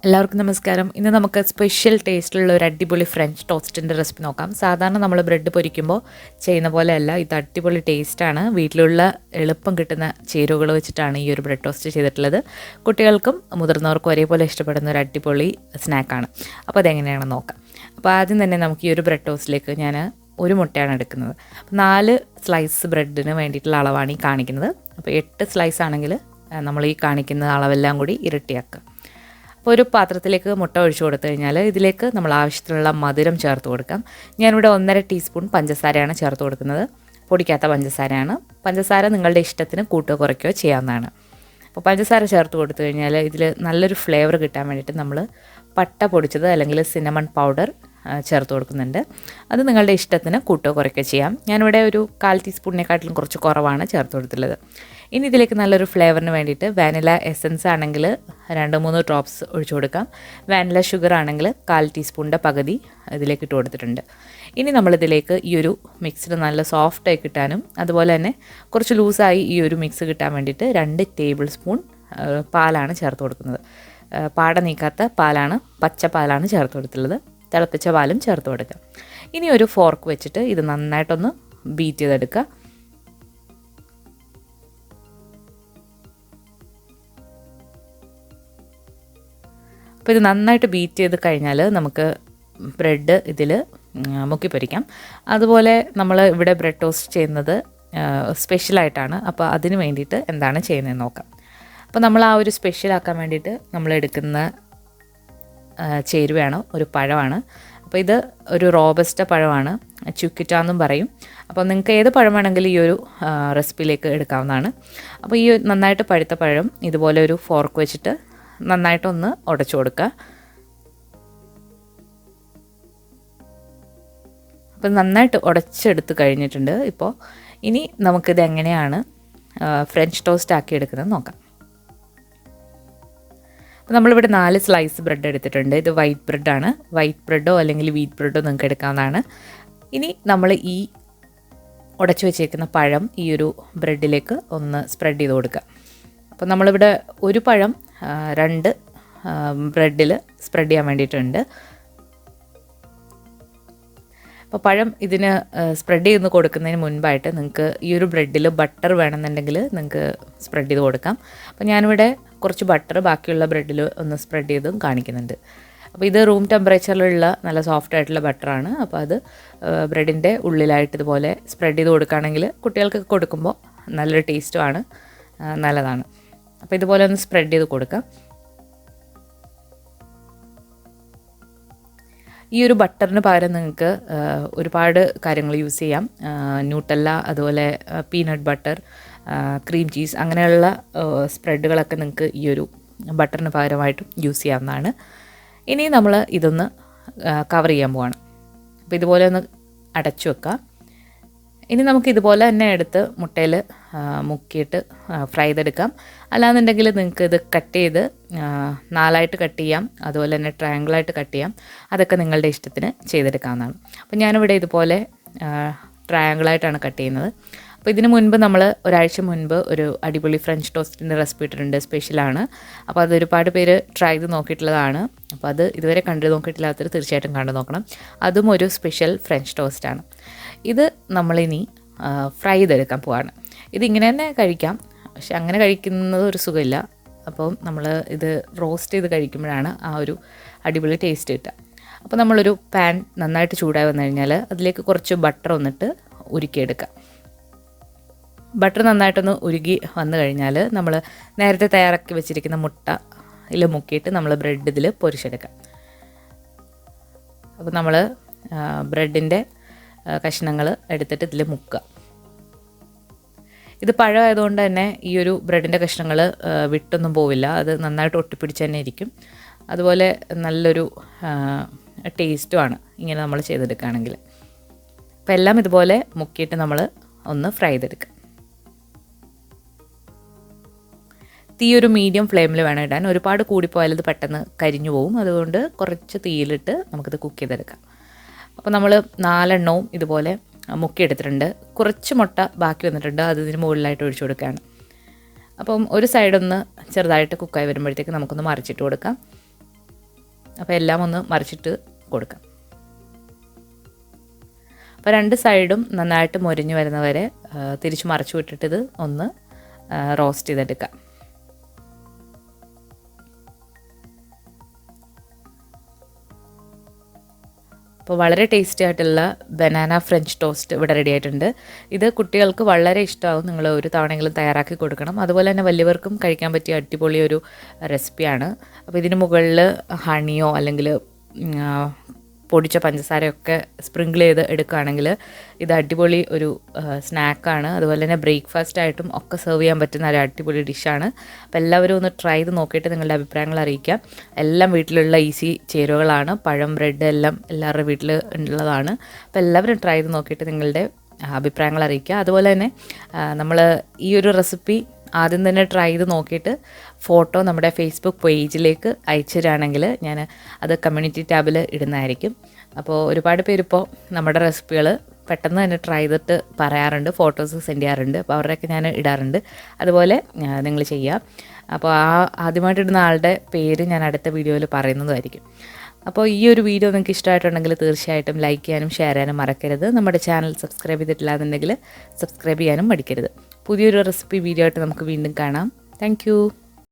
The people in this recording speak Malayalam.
എല്ലാവർക്കും നമസ്കാരം. ഇന്ന് നമുക്ക് സ്പെഷ്യൽ ടേസ്റ്റുള്ള ഒരു അടിപൊളി ഫ്രഞ്ച് ടോസ്റ്റിൻ്റെ റെസിപ്പി നോക്കാം. സാധാരണ നമ്മൾ ബ്രെഡ് പൊരിക്കുമ്പോൾ ചെയ്യുന്ന പോലെയല്ല, ഇത് അടിപൊളി ടേസ്റ്റാണ്. വീട്ടിലുള്ള എളുപ്പം കിട്ടുന്ന ചേരുവകൾ വെച്ചിട്ടാണ് ഈ ഒരു ബ്രെഡ് ടോസ്റ്റ് ചെയ്തിട്ടുള്ളത്. കുട്ടികൾക്കും മുതിർന്നവർക്കും ഒരേപോലെ ഇഷ്ടപ്പെടുന്ന ഒരു അടിപൊളി സ്നാക്കാണ്. അപ്പോൾ അതെങ്ങനെയാണെന്ന് നോക്കാം. അപ്പോൾ ആദ്യം തന്നെ നമുക്ക് ഈ ഒരു ബ്രെഡ് ടോസ്റ്റിലേക്ക് ഞാൻ ഒരു മുട്ടയാണ് എടുക്കുന്നത്. അപ്പോൾ 4 സ്ലൈസ് ബ്രെഡിന് വേണ്ടിയിട്ടുള്ള അളവാണ് ഈ കാണിക്കുന്നത്. അപ്പോൾ 8 സ്ലൈസ് ആണെങ്കിൽ നമ്മൾ ഈ കാണിക്കുന്ന അളവെല്ലാം കൂടി ഇരട്ടിയാക്കുക. അപ്പോൾ ഒരു പാത്രത്തിലേക്ക് മുട്ട ഒഴിച്ചു കൊടുത്തു കഴിഞ്ഞാൽ ഇതിലേക്ക് നമ്മൾ ആവശ്യത്തിനുള്ള മധുരം ചേർത്ത് കൊടുക്കാം. ഞാനിവിടെ 1.5 ടീസ്പൂൺ പഞ്ചസാരയാണ് ചേർത്ത് കൊടുക്കുന്നത്. പൊടിക്കാത്ത പഞ്ചസാരയാണ്. പഞ്ചസാര നിങ്ങളുടെ ഇഷ്ടത്തിന് കൂട്ടുകയോ കുറയ്ക്കുകയോ ചെയ്യാവുന്നതാണ്. അപ്പോൾ പഞ്ചസാര ചേർത്ത് കൊടുത്തു കഴിഞ്ഞാൽ ഇതിൽ നല്ലൊരു ഫ്ലേവർ കിട്ടാൻ വേണ്ടിയിട്ട് നമ്മൾ പട്ട പൊടിച്ചത് അല്ലെങ്കിൽ സിനമൺ പൗഡർ ചേർത്ത് കൊടുക്കുന്നുണ്ട്. അത് നിങ്ങളുടെ ഇഷ്ടത്തിന് കൂട്ടുകയോ കുറയ്ക്കുകയോ ചെയ്യാം. ഞാനിവിടെ ഒരു 1/4 ടീസ്പൂണിനെക്കാട്ടിലും കുറച്ച് കുറവാണ് ചേർത്ത് കൊടുത്തുള്ളത്. ഇനി ഇതിലേക്ക് നല്ലൊരു ഫ്ലേവറിന് വേണ്ടിയിട്ട് വാനില എസൻസ് ആണെങ്കിൽ 2-3 ഡ്രോപ്സ് ഒഴിച്ചു കൊടുക്കാം. വാനില ഷുഗർ ആണെങ്കിൽ 1/4 ടീസ്പൂണിൻ്റെ പകുതി ഇതിലേക്ക് ഇട്ട് കൊടുത്തിട്ടുണ്ട്. ഇനി നമ്മളിതിലേക്ക് ഈ ഒരു മിക്സിന് നല്ല സോഫ്റ്റായി കിട്ടാനും അതുപോലെ തന്നെ കുറച്ച് ലൂസായി ഈ ഒരു മിക്സ് കിട്ടാൻ വേണ്ടിയിട്ട് 2 ടേബിൾ സ്പൂൺ പാലാണ് ചേർത്ത് കൊടുക്കുന്നത്. പാട നീക്കാത്ത പാലാണ്, പച്ച പാലാണ് ചേർത്ത് കൊടുത്തുള്ളത്. തിളപ്പിച്ച പാലും ചേർത്ത് കൊടുക്കുക. ഇനി ഒരു ഫോർക്ക് വെച്ചിട്ട് ഇത് നന്നായിട്ടൊന്ന് ബീറ്റ് ചെയ്തെടുക്കുക. അപ്പോൾ ഇത് നന്നായിട്ട് ബീറ്റ് ചെയ്ത് കഴിഞ്ഞാൽ നമുക്ക് ബ്രെഡ് ഇതിൽ മുക്കി പൊരിക്കാം. അതുപോലെ നമ്മൾ ഇവിടെ ബ്രെഡ് ടോസ്റ്റ് ചെയ്യുന്നത് സ്പെഷ്യലായിട്ടാണ്. അപ്പോൾ അതിന് വേണ്ടിയിട്ട് എന്താണ് ചെയ്യുന്നതെന്ന് നോക്കാം. അപ്പോൾ നമ്മൾ ആ ഒരു സ്പെഷ്യലാക്കാൻ വേണ്ടിയിട്ട് നമ്മൾ എടുക്കുന്ന ചേരുവയാണ് ഒരു പഴമാണ്. അപ്പോൾ ഇത് ഒരു റോബസ്റ്റ പഴമാണ്, ചുക്കിറ്റാന്നും പറയും. അപ്പോൾ നിങ്ങൾക്ക് ഏത് പഴം വേണമെങ്കിലും ഈ ഒരു റെസിപ്പിയിലേക്ക് എടുക്കാവുന്നതാണ്. അപ്പോൾ ഈ നന്നായിട്ട് പഴുത്ത പഴം ഇതുപോലെ ഒരു ഫോർക്ക് വെച്ചിട്ട് നന്നായിട്ടൊന്ന് ഉടച്ചു കൊടുക്കുക. അപ്പോൾ നന്നായിട്ട് ഉടച്ചെടുത്ത് കഴിഞ്ഞിട്ടുണ്ട്. ഇപ്പോൾ ഇനി നമുക്കിത് എങ്ങനെയാണ് ഫ്രഞ്ച് ടോസ്റ്റ് ആക്കി എടുക്കുന്നത് നോക്കാം. അപ്പോൾ നമ്മളിവിടെ 4 സ്ലൈസ് ബ്രെഡ് എടുത്തിട്ടുണ്ട്. ഇത് വൈറ്റ് ബ്രെഡാണ്. വൈറ്റ് ബ്രെഡോ അല്ലെങ്കിൽ വീറ്റ് ബ്രെഡോ നിങ്ങൾക്ക് എടുക്കാവുന്നതാണ്. ഇനി നമ്മൾ ഈ ഉടച്ചു വെച്ചേക്കുന്ന പഴം ഈ ഒരു ബ്രെഡിലേക്ക് ഒന്ന് സ്പ്രെഡ് ചെയ്ത് കൊടുക്കുക. അപ്പോൾ നമ്മളിവിടെ ഒരു പഴം 2 ബ്രെഡിൽ സ്പ്രെഡ് ചെയ്യാൻ വേണ്ടിയിട്ടുണ്ട്. അപ്പോൾ പഴം ഇതിന് സ്പ്രെഡ് ചെയ്ത് കൊടുക്കുന്നതിന് മുൻപായിട്ട് നിങ്ങൾക്ക് ഈ ഒരു ബ്രെഡിൽ ബട്ടർ വേണമെന്നുണ്ടെങ്കിൽ നിങ്ങൾക്ക് സ്പ്രെഡ് ചെയ്ത് കൊടുക്കാം. അപ്പോൾ ഞാനിവിടെ കുറച്ച് ബട്ടർ ബാക്കിയുള്ള ബ്രെഡിൽ ഒന്ന് സ്പ്രെഡ് ചെയ്തും കാണിക്കുന്നുണ്ട്. അപ്പോൾ ഇത് റൂം ടെമ്പറേച്ചറിലുള്ള നല്ല സോഫ്റ്റ് ആയിട്ടുള്ള ബട്ടറാണ്. അപ്പോൾ അത് ബ്രെഡിൻ്റെ ഉള്ളിലായിട്ട് ഇതുപോലെ സ്പ്രെഡ് ചെയ്ത് കൊടുക്കുകയാണെങ്കിൽ കുട്ടികൾക്ക് കൊടുക്കുമ്പോൾ നല്ലൊരു ടേസ്റ്റുമാണ്, നല്ലതാണ്. അപ്പോൾ ഇതുപോലെ ഒന്ന് സ്പ്രെഡ് ചെയ്ത് കൊടുക്കാം. ഈ ഒരു ബട്ടറിന് പകരം നിങ്ങൾക്ക് ഒരുപാട് കാര്യങ്ങൾ യൂസ് ചെയ്യാം. ന്യൂട്ടല്ല, അതുപോലെ പീനട്ട് ബട്ടർ, ക്രീം ചീസ്, അങ്ങനെയുള്ള സ്പ്രെഡുകളൊക്കെ നിങ്ങൾക്ക് ഈ ഒരു ബട്ടറിന് പകരമായിട്ടും യൂസ് ചെയ്യാവുന്നതാണ്. ഇനി നമ്മൾ ഇതൊന്ന് കവർ ചെയ്യാൻ പോവാണ്. അപ്പോൾ ഇതുപോലെ ഒന്ന് അടച്ചു വെക്കുക. ഇനി നമുക്ക് ഇതുപോലെ തന്നെ എടുത്ത് മുട്ടയിൽ മുക്കിയിട്ട് ഫ്രൈ ചെയ്തെടുക്കാം. അല്ലാന്നുണ്ടെങ്കിൽ നിങ്ങൾക്ക് ഇത് കട്ട് ചെയ്ത് 4ആയിട്ട് കട്ട് ചെയ്യാം, അതുപോലെ തന്നെ ട്രയാങ്കിളായിട്ട് കട്ട് ചെയ്യാം. അതൊക്കെ നിങ്ങളുടെ ഇഷ്ടത്തിന് ചെയ്തെടുക്കാവുന്നതാണ്. അപ്പോൾ ഞാനിവിടെ ഇതുപോലെ ട്രയാങ്കിളായിട്ടാണ് കട്ട് ചെയ്യുന്നത്. അപ്പോൾ ഇതിന് മുൻപ് നമ്മൾ ഒരാഴ്ച മുൻപ് ഒരു അടിപൊളി ഫ്രഞ്ച് ടോസ്റ്റിൻ്റെ റെസിപ്പി ഇട്ടിട്ടുണ്ട്, സ്പെഷ്യലാണ്. അപ്പോൾ അത് ഒരുപാട് പേര് ട്രൈ ചെയ്ത് നോക്കിയിട്ടുള്ളതാണ്. അപ്പോൾ അത് ഇതുവരെ കണ്ടു നോക്കിയിട്ടില്ലാത്തവർ തീർച്ചയായിട്ടും കണ്ടു നോക്കണം. അതും ഒരു സ്പെഷ്യൽ ഫ്രഞ്ച് ടോസ്റ്റാണ്. ഇത് നമ്മളിനി ഫ്രൈ ചെയ്തെടുക്കാൻ പോവാണ്. ഇതിങ്ങനെ തന്നെ കഴിക്കാം, പക്ഷെ അങ്ങനെ കഴിക്കുന്നത് ഒരു സുഖമില്ല. അപ്പം നമ്മൾ ഇത് റോസ്റ്റ് ചെയ്ത് കഴിക്കുമ്പോഴാണ് ആ ഒരു അടിപൊളി ടേസ്റ്റ് കിട്ടുക. അപ്പോൾ നമ്മളൊരു പാൻ നന്നായിട്ട് ചൂടായി വന്നു കഴിഞ്ഞാൽ അതിലേക്ക് കുറച്ച് ബട്ടർ വന്നിട്ട് ഉരുക്കിയെടുക്കുക. ബട്ടർ നന്നായിട്ടൊന്ന് ഉരുകി വന്നു കഴിഞ്ഞാൽ നമ്മൾ നേരത്തെ തയ്യാറാക്കി വെച്ചിരിക്കുന്ന മുട്ടയിൽ മുക്കിയിട്ട് നമ്മൾ ബ്രെഡ് ഇതിൽ പൊരിച്ചെടുക്കാം. അപ്പോൾ നമ്മൾ ബ്രെഡിൻ്റെ കഷ്ണങ്ങൾ എടുത്തിട്ട് ഇതിൽ മുക്കുക. ഇത് പഴമായതുകൊണ്ട് തന്നെ ഈ ഒരു ബ്രെഡിൻ്റെ കഷ്ണങ്ങൾ വിട്ടൊന്നും പോവില്ല, അത് നന്നായിട്ട് ഒട്ടിപ്പിടിച്ച് തന്നെ ഇരിക്കും. അതുപോലെ നല്ലൊരു ടേസ്റ്റുമാണ് ഇങ്ങനെ നമ്മൾ ചെയ്തെടുക്കുകയാണെങ്കിൽ. അപ്പോൾ എല്ലാം ഇതുപോലെ മുക്കിയിട്ട് നമ്മൾ ഒന്ന് ഫ്രൈ ചെയ്തെടുക്കുക. തീ ഒരു മീഡിയം ഫ്ലെയിമിൽ വേണം ഇടാൻ. ഒരുപാട് കൂടിപ്പോയാൽ ഇത് പെട്ടെന്ന് കരിഞ്ഞു പോകും. അതുകൊണ്ട് കുറച്ച് തീയിലിട്ട് നമുക്കിത് കുക്ക് ചെയ്തെടുക്കാം. അപ്പോൾ നമ്മൾ 4 എണ്ണവും ഇതുപോലെ മുക്കിയെടുത്തിട്ടുണ്ട്. കുറച്ച് മുട്ട ബാക്കി വന്നിട്ടുണ്ട്, അത് ഇതിന് മുകളിലായിട്ട് ഒഴിച്ചു കൊടുക്കുകയാണ്. അപ്പം ഒരു സൈഡൊന്ന് ചെറുതായിട്ട് കുക്കായി വരുമ്പോഴത്തേക്ക് നമുക്കൊന്ന് മറിച്ചിട്ട് കൊടുക്കാം. അപ്പോൾ എല്ലാം ഒന്ന് മറിച്ചിട്ട് കൊടുക്കാം. അപ്പോൾ 2 സൈഡും നന്നായിട്ട് മൊരിഞ്ഞ് വരുന്നവരെ തിരിച്ച് മറിച്ച് വിട്ടിട്ട് ഇത് ഒന്ന് റോസ്റ്റ് ചെയ്തെടുക്കാം. അപ്പോൾ വളരെ ടേസ്റ്റി ആയിട്ടുള്ള ബനാന ഫ്രഞ്ച് ടോസ്റ്റ് ഇവിടെ റെഡി ആയിട്ടുണ്ട്. ഇത് കുട്ടികൾക്ക് വളരെ ഇഷ്ടമാവും. നിങ്ങൾ ഒരു തവണയെങ്കിലും തയ്യാറാക്കി കൊടുക്കണം. അതുപോലെ തന്നെ വലിയവർക്കും കഴിക്കാൻ പറ്റിയ അടിപൊളി ഒരു റെസിപ്പിയാണ്. അപ്പോൾ ഇതിന് മുകളിൽ ഹണിയോ അല്ലെങ്കിൽ പൊടിച്ച പഞ്ചസാരയൊക്കെ സ്പ്രിങ്കിൾ ചെയ്ത് എടുക്കുകയാണെങ്കിൽ ഇത് അടിപൊളി ഒരു സ്നാക്കാണ്. അതുപോലെ തന്നെ ബ്രേക്ക്ഫാസ്റ്റ് ആയിട്ടും ഒക്കെ സെർവ് ചെയ്യാൻ പറ്റുന്ന ഒരു അടിപൊളി ഡിഷാണ്. അപ്പോൾ എല്ലാവരും ഒന്ന് ട്രൈ ചെയ്ത് നോക്കിയിട്ട് നിങ്ങളുടെ അഭിപ്രായങ്ങൾ അറിയിക്കാം. എല്ലാം വീട്ടിലുള്ള ഈസി ചേരുവകളാണ്. പഴം, ബ്രെഡ് എല്ലാം എല്ലാവരുടെ വീട്ടിൽ ഉള്ളതാണ്. അപ്പോൾ എല്ലാവരും ട്രൈ ചെയ്ത് നോക്കിയിട്ട് നിങ്ങളുടെ അഭിപ്രായങ്ങൾ അറിയിക്കുക. അതുപോലെ തന്നെ നമ്മൾ ഈ ഒരു റെസിപ്പി ആദ്യം തന്നെ ട്രൈ ചെയ്ത് നോക്കിയിട്ട് ഫോട്ടോ നമ്മുടെ ഫേസ്ബുക്ക് പേജിലേക്ക് അയച്ചു തരാണെങ്കിൽ ഞാൻ അത് കമ്മ്യൂണിറ്റി ടാബിൽ ഇടുന്നതായിരിക്കും. അപ്പോൾ ഒരുപാട് പേരിപ്പോൾ നമ്മുടെ റെസിപ്പികൾ പെട്ടെന്ന് തന്നെ ട്രൈ ചെയ്തിട്ട് പറയാറുണ്ട്, ഫോട്ടോസ് സെൻഡ് ചെയ്യാറുണ്ട്. അപ്പോൾ അവരുടെയൊക്കെ ഞാൻ ഇടാറുണ്ട്. അതുപോലെ നിങ്ങൾ ചെയ്യുക. അപ്പോൾ ആദ്യമായിട്ട് ഇടുന്ന ആളുടെ പേര് ഞാൻ അടുത്ത വീഡിയോയിൽ പറയുന്നതായിരിക്കും. അപ്പോൾ ഈ ഒരു വീഡിയോ നിങ്ങൾക്ക് ഇഷ്ടമായിട്ടുണ്ടെങ്കിൽ തീർച്ചയായിട്ടും ലൈക്ക് ചെയ്യാനും ഷെയർ ചെയ്യാനും മറക്കരുത്. നമ്മുടെ ചാനൽ സബ്സ്ക്രൈബ് ചെയ്തിട്ടില്ല എന്നുണ്ടെങ്കിൽ സബ്സ്ക്രൈബ് ചെയ്യാനും മടിക്കരുത്. പുതിയൊരു റെസിപ്പി വീഡിയോ ആയിട്ട് നമുക്ക് വീണ്ടും കാണാം. താങ്ക്